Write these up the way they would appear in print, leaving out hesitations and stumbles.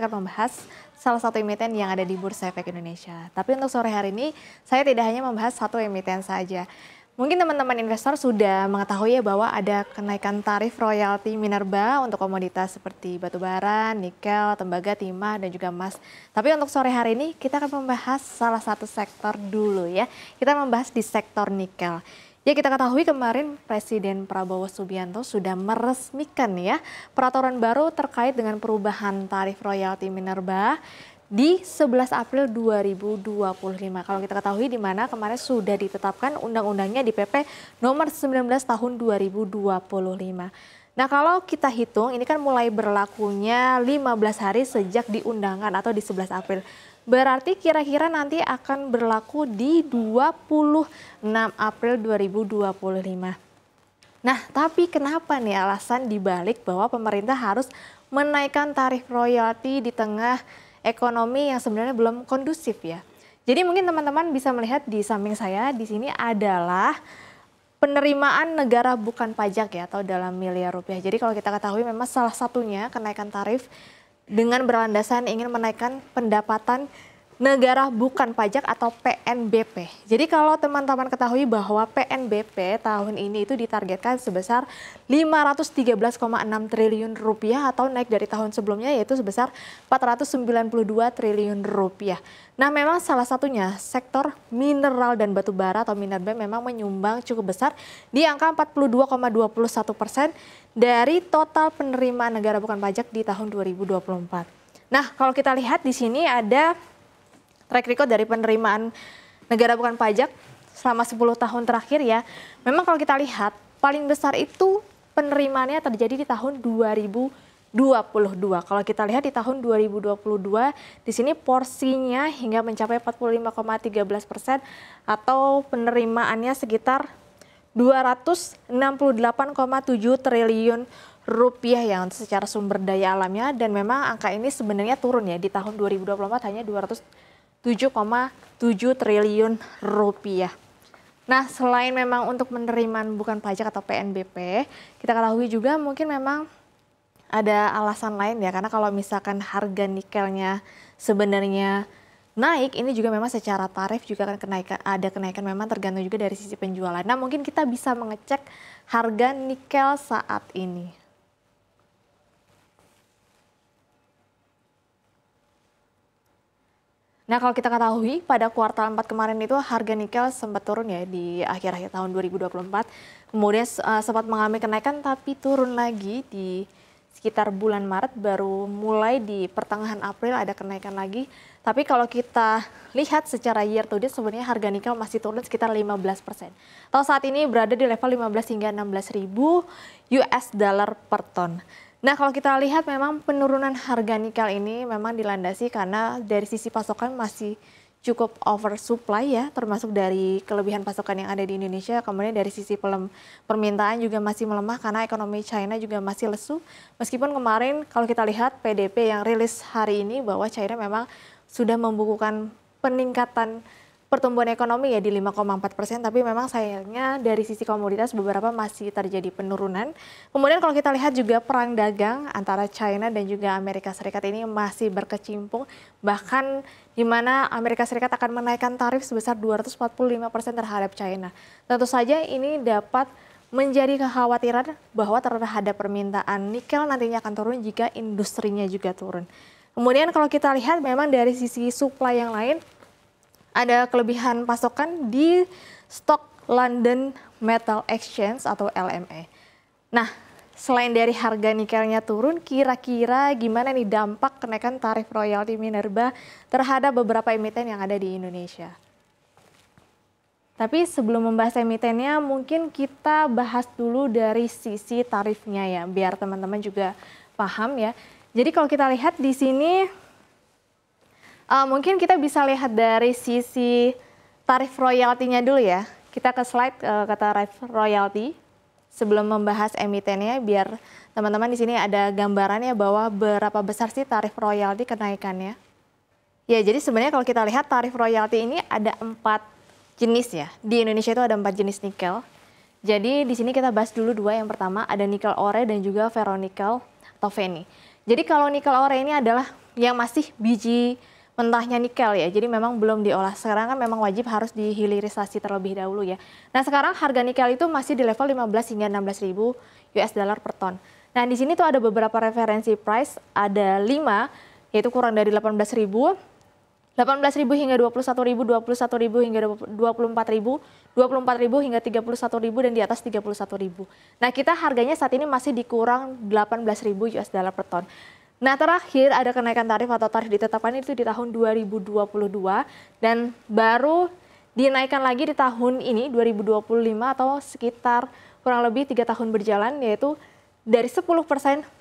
akan membahas salah satu emiten yang ada di Bursa Efek Indonesia. Tapi untuk sore hari ini, saya tidak hanya membahas satu emiten saja. Mungkin teman-teman investor sudah mengetahui ya bahwa ada kenaikan tarif royalti minerba untuk komoditas seperti batu bara, nikel, tembaga, timah, dan juga emas. Tapi untuk sore hari ini kita akan membahas salah satu sektor dulu ya. Kita membahas di sektor nikel. Ya, kita ketahui kemarin Presiden Prabowo Subianto sudah meresmikan ya peraturan baru terkait dengan perubahan tarif royalti minerba di 11 April 2025. Kalau kita ketahui di mana kemarin sudah ditetapkan undang-undangnya di PP nomor 19 tahun 2025. Nah, kalau kita hitung ini kan mulai berlakunya 15 hari sejak diundangkan atau di 11 April. Berarti kira-kira nanti akan berlaku di 26 April 2025. Nah, tapi kenapa nih alasan dibalik bahwa pemerintah harus menaikkan tarif royalti di tengah ekonomi yang sebenarnya belum kondusif ya. Jadi mungkin teman-teman bisa melihat di samping saya di sini adalah penerimaan negara bukan pajak ya atau dalam miliar rupiah. Jadi kalau kita ketahui memang salah satunya kenaikan tarif dengan berlandasan ingin menaikkan pendapatan negara bukan pajak atau PNBP. Jadi kalau teman-teman ketahui bahwa PNBP tahun ini itu ditargetkan sebesar 513,6 triliun rupiah atau naik dari tahun sebelumnya yaitu sebesar 492 triliun rupiah. Nah, memang salah satunya sektor mineral dan batu bara atau minerba memang menyumbang cukup besar di angka 42,21% dari total penerimaan negara bukan pajak di tahun 2024. Nah, kalau kita lihat di sini ada track record dari penerimaan negara bukan pajak selama 10 tahun terakhir ya. Memang kalau kita lihat paling besar itu penerimaannya terjadi di tahun 2022. Kalau kita lihat di tahun 2022 di sini porsinya hingga mencapai 45,13% atau penerimaannya sekitar 268,7 triliun rupiah yang secara sumber daya alamnya, dan memang angka ini sebenarnya turun ya di tahun 2024 hanya 207,7 triliun rupiah. Nah, selain memang untuk penerimaan bukan pajak atau PNBP, kita ketahui juga mungkin memang ada alasan lain ya, karena kalau misalkan harga nikelnya sebenarnya naik, ini juga memang secara tarif juga akan ada kenaikan memang tergantung juga dari sisi penjualan. Nah, mungkin kita bisa mengecek harga nikel saat ini. Nah, kalau kita ketahui pada kuartal 4 kemarin itu harga nikel sempat turun ya di akhir-akhir tahun 2024. Kemudian sempat mengalami kenaikan tapi turun lagi di sekitar bulan Maret, baru mulai di pertengahan April ada kenaikan lagi. Tapi kalau kita lihat secara year to date sebenarnya harga nikel masih turun sekitar 15%. Atau saat ini berada di level 15 hingga 16.000 US dollar per ton. Nah, kalau kita lihat memang penurunan harga nikel ini memang dilandasi karena dari sisi pasokan masih cukup oversupply ya, termasuk dari kelebihan pasokan yang ada di Indonesia. Kemudian dari sisi permintaan juga masih melemah karena ekonomi China juga masih lesu. Meskipun kemarin kalau kita lihat PDB yang rilis hari ini bahwa China memang sudah membukukan peningkatan pertumbuhan ekonomi ya di 5,4%, tapi memang sayangnya dari sisi komoditas beberapa masih terjadi penurunan. Kemudian kalau kita lihat juga perang dagang antara China dan juga Amerika Serikat ini masih berkecimpung, bahkan di mana Amerika Serikat akan menaikkan tarif sebesar 245% terhadap China. Tentu saja ini dapat menjadi kekhawatiran bahwa terhadap permintaan nikel nantinya akan turun jika industrinya juga turun. Kemudian kalau kita lihat memang dari sisi supply yang lain, ada kelebihan pasokan di stok London Metal Exchange atau LME. Nah, selain dari harga nikelnya turun, kira-kira gimana nih dampak kenaikan tarif royalti minerba terhadap beberapa emiten yang ada di Indonesia? Tapi sebelum membahas emitennya, mungkin kita bahas dulu dari sisi tarifnya ya, biar teman-teman juga paham ya. Jadi kalau kita lihat di sini, mungkin kita bisa lihat dari sisi tarif royaltinya dulu ya. Kita ke slide ke tarif royalti sebelum membahas emitennya, biar teman-teman di sini ada gambarannya bahwa berapa besar sih tarif royalti kenaikannya. Ya, jadi sebenarnya kalau kita lihat tarif royalti ini ada 4 jenis ya. Di Indonesia itu ada 4 jenis nikel. Jadi di sini kita bahas dulu 2. Yang pertama ada nikel ore dan juga ferronikel atau Feni. Jadi kalau nikel ore ini adalah yang masih biji mentahnya nikel ya. Jadi memang belum diolah. Sekarang kan memang wajib harus dihilirisasi terlebih dahulu ya. Nah, sekarang harga nikel itu masih di level 15 hingga 16 ribu US dollar per ton. Nah, di sini tuh ada beberapa referensi price, ada 5 yaitu kurang dari 18 ribu. 18.000 hingga 21.000, 21.000 hingga 24.000, 24.000 hingga 31.000 dan di atas 31.000. Nah, kita harganya saat ini masih dikurang 18.000 US dollar per ton. Nah, terakhir ada kenaikan tarif atau tarif ditetapkan itu di tahun 2022 dan baru dinaikkan lagi di tahun ini 2025 atau sekitar kurang lebih 3 tahun berjalan, yaitu dari 10%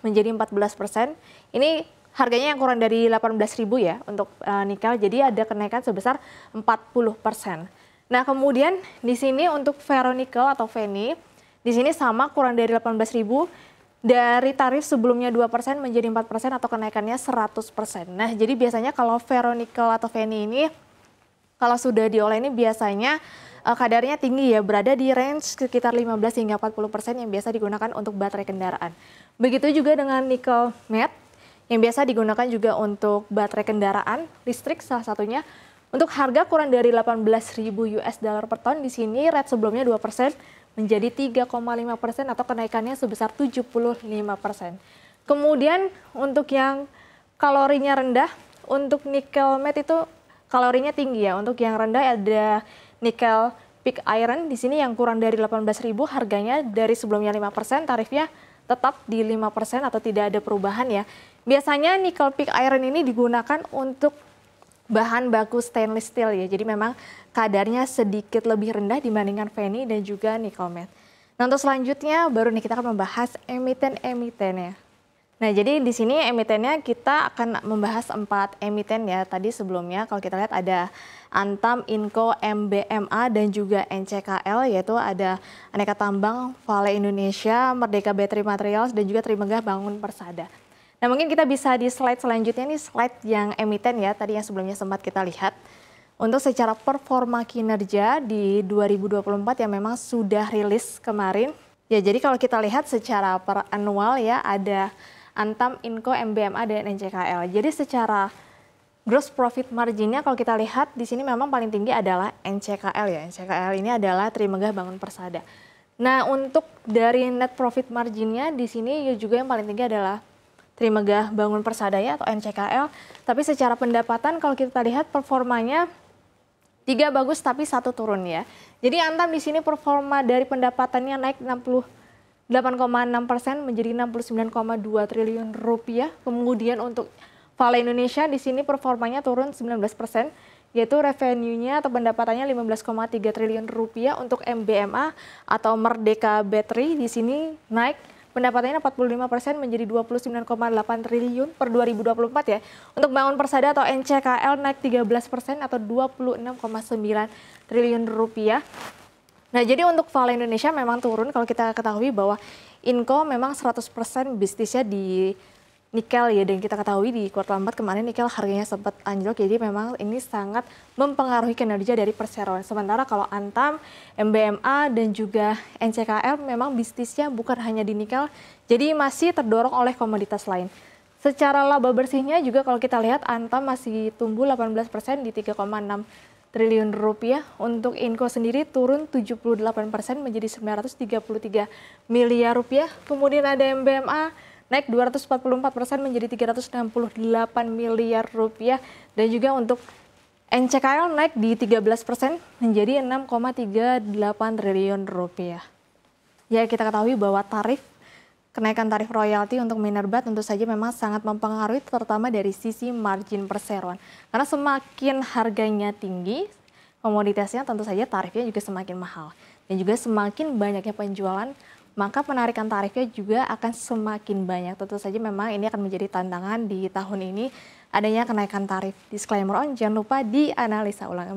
menjadi 14%. Ini harganya yang kurang dari 18.000 ya untuk nikel, jadi ada kenaikan sebesar 40%. Nah, kemudian di sini untuk ferronikel atau Feni, di sini sama kurang dari 18.000 dari tarif sebelumnya 2% menjadi 4% atau kenaikannya 100%. Nah, jadi biasanya kalau ferronikel atau Feni ini kalau sudah diolah ini biasanya kadarnya tinggi ya, berada di range sekitar 15 hingga 40% yang biasa digunakan untuk baterai kendaraan. Begitu juga dengan nikel matte yang biasa digunakan juga untuk baterai kendaraan listrik salah satunya. Untuk harga kurang dari 18.000 US dollar per ton, di sini rate sebelumnya 2% menjadi 3,5% atau kenaikannya sebesar 75%. Kemudian untuk yang kalorinya rendah, untuk nikel matte itu kalorinya tinggi ya. Untuk yang rendah ada nikel pig iron, di sini yang kurang dari 18.000 harganya dari sebelumnya 5%, tarifnya tetap di 5% atau tidak ada perubahan ya. Biasanya nikel pig iron ini digunakan untuk bahan baku stainless steel ya. Jadi memang kadarnya sedikit lebih rendah dibandingkan Feni dan juga nikel matte. Nah, untuk selanjutnya baru nih kita akan membahas emiten-emitennya. Nah, jadi di sini emitennya kita akan membahas 4 emiten ya. Tadi sebelumnya kalau kita lihat ada Antam, Inco, MBMA dan juga NCKL, yaitu ada Aneka Tambang, Vale Indonesia, Merdeka Battery Materials dan juga Trimegah Bangun Persada. Nah, mungkin kita bisa di slide selanjutnya nih, slide yang emiten ya, tadi yang sebelumnya sempat kita lihat. Untuk secara performa kinerja di 2024 yang memang sudah rilis kemarin. Ya, jadi kalau kita lihat secara per annual ya, ada Antam, Inco, MBMA dan NCKL. Jadi secara gross profit marginnya kalau kita lihat di sini memang paling tinggi adalah NCKL ya. NCKL ini adalah Trimegah Bangun Persada. Nah, untuk dari net profit marginnya di sini juga yang paling tinggi adalah Trimegah Bangun Persada ya atau NCKL. Tapi secara pendapatan kalau kita lihat performanya 3 bagus tapi 1 turun ya. Jadi Antam di sini performa dari pendapatannya naik 68,6% menjadi 69,2 triliun rupiah. Kemudian untuk Vale Indonesia di sini performanya turun 19%, yaitu revenue-nya atau pendapatannya 15,3 triliun rupiah. Untuk MBMA atau Merdeka Battery di sini naik pendapatannya 45% menjadi 29,8 triliun per 2024 ya. Untuk Bangun Persada atau NCKL naik 13% atau 26,9 triliun rupiah. Nah, jadi untuk Vale Indonesia memang turun kalau kita ketahui bahwa Inco memang 100% bisnisnya di nikel ya, dan kita ketahui di kuartal 4 kemarin nikel harganya sempat anjlok, jadi memang ini sangat mempengaruhi kinerja dari perseroan. Sementara kalau Antam, MBMA dan juga NCKL memang bisnisnya bukan hanya di nikel, jadi masih terdorong oleh komoditas lain. Secara laba bersihnya juga kalau kita lihat Antam masih tumbuh 18% di 3,6 triliun rupiah. Untuk Inco sendiri turun 78% menjadi 933 miliar rupiah. Kemudian ada MBMA naik 244% menjadi 368 miliar rupiah. Dan juga untuk NCKL naik di 13% menjadi 6,38 triliun rupiah. Ya, kita ketahui bahwa kenaikan tarif royalti untuk minerba tentu saja memang sangat mempengaruhi, terutama dari sisi margin perseroan. Karena semakin harganya tinggi, komoditasnya tentu saja tarifnya juga semakin mahal. Dan juga semakin banyaknya penjualan, maka penarikan tarifnya juga akan semakin banyak. Tentu saja memang ini akan menjadi tantangan di tahun ini adanya kenaikan tarif. Disclaimer on, jangan lupa dianalisa ulang.